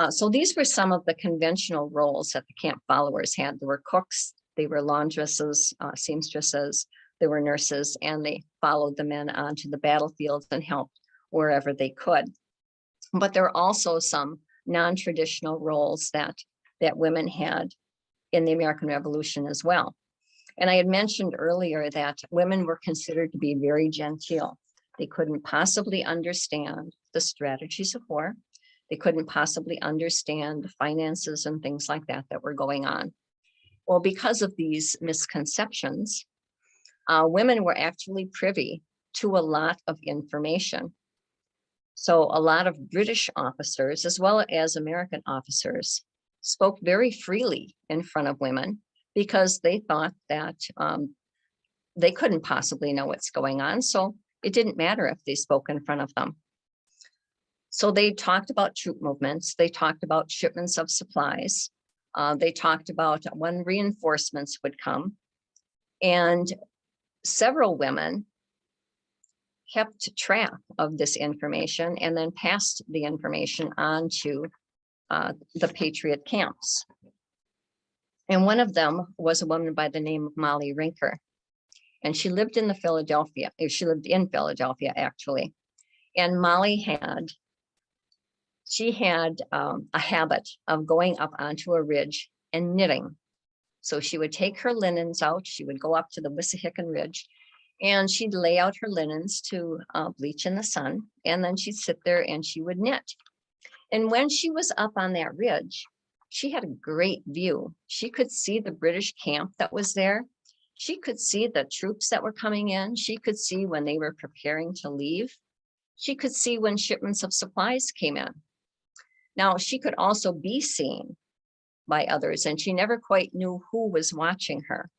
So these were some of the conventional roles that the camp followers had. There were cooks, they were laundresses, seamstresses, there were nurses, and they followed the men onto the battlefields and helped wherever they could. But there are also some non-traditional roles that women had in the American Revolution as well. And I had mentioned earlier that women were considered to be very genteel. They couldn't possibly understand the strategies of war. They couldn't possibly understand the finances and things like that that were going on. Well, because of these misconceptions, women were actually privy to a lot of information. So a lot of British officers, as well as American officers, spoke very freely in front of women because they thought that they couldn't possibly know what's going on. So it didn't matter if they spoke in front of them. So they talked about troop movements. They talked about shipments of supplies. They talked about when reinforcements would come. And several women kept track of this information and then passed the information on to the Patriot camps. And one of them was a woman by the name of Molly Rinker. And she lived in Philadelphia actually. And Molly had a habit of going up onto a ridge and knitting. So she would take her linens out, she would go up to the Wissahickon Ridge, and she'd lay out her linens to bleach in the sun, and then she'd sit there and she would knit. And when she was up on that ridge, she had a great view. She could see the British camp that was there. She could see the troops that were coming in. She could see when they were preparing to leave. She could see when shipments of supplies came in. Now, she could also be seen by others, and she never quite knew who was watching her.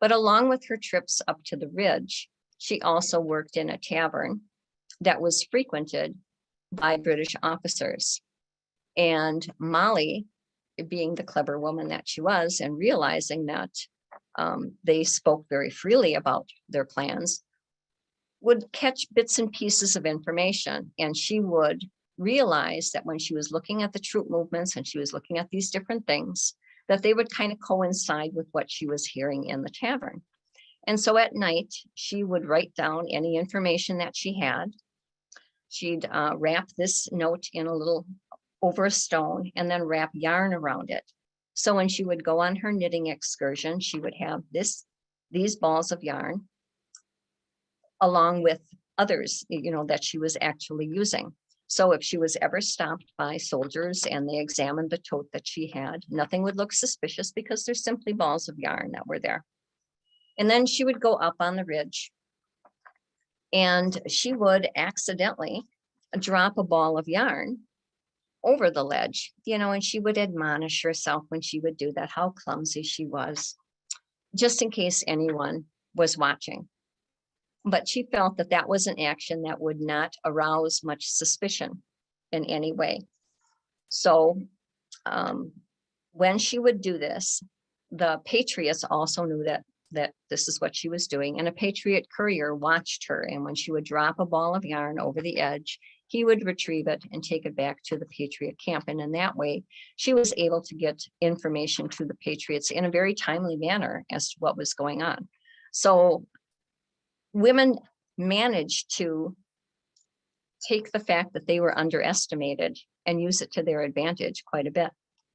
But along with her trips up to the ridge, she also worked in a tavern that was frequented by British officers. And Molly, being the clever woman that she was, and realizing that they spoke very freely about their plans, would catch bits and pieces of information. And she would realize that when she was looking at the troop movements and she was looking at these different things, that they would kind of coincide with what she was hearing in the tavern. And so at night, she would write down any information that she had. She'd wrap this note in a little over a stone and then wrap yarn around it. So when she would go on her knitting excursion, she would have these balls of yarn along with others, that she was actually using. So if she was ever stopped by soldiers and they examined the tote that she had, nothing would look suspicious because there's simply balls of yarn that were there. And then she would go up on the ridge and she would accidentally drop a ball of yarn over the ledge, and she would admonish herself when she would do that, how clumsy she was, just in case anyone was watching. But she felt that that was an action that would not arouse much suspicion in any way. So when she would do this, the Patriots also knew that this is what she was doing. And a Patriot courier watched her. And when she would drop a ball of yarn over the edge, he would retrieve it and take it back to the Patriot camp. And in that way, she was able to get information to the Patriots in a very timely manner as to what was going on. So women managed to take the fact that they were underestimated and use it to their advantage quite a bit.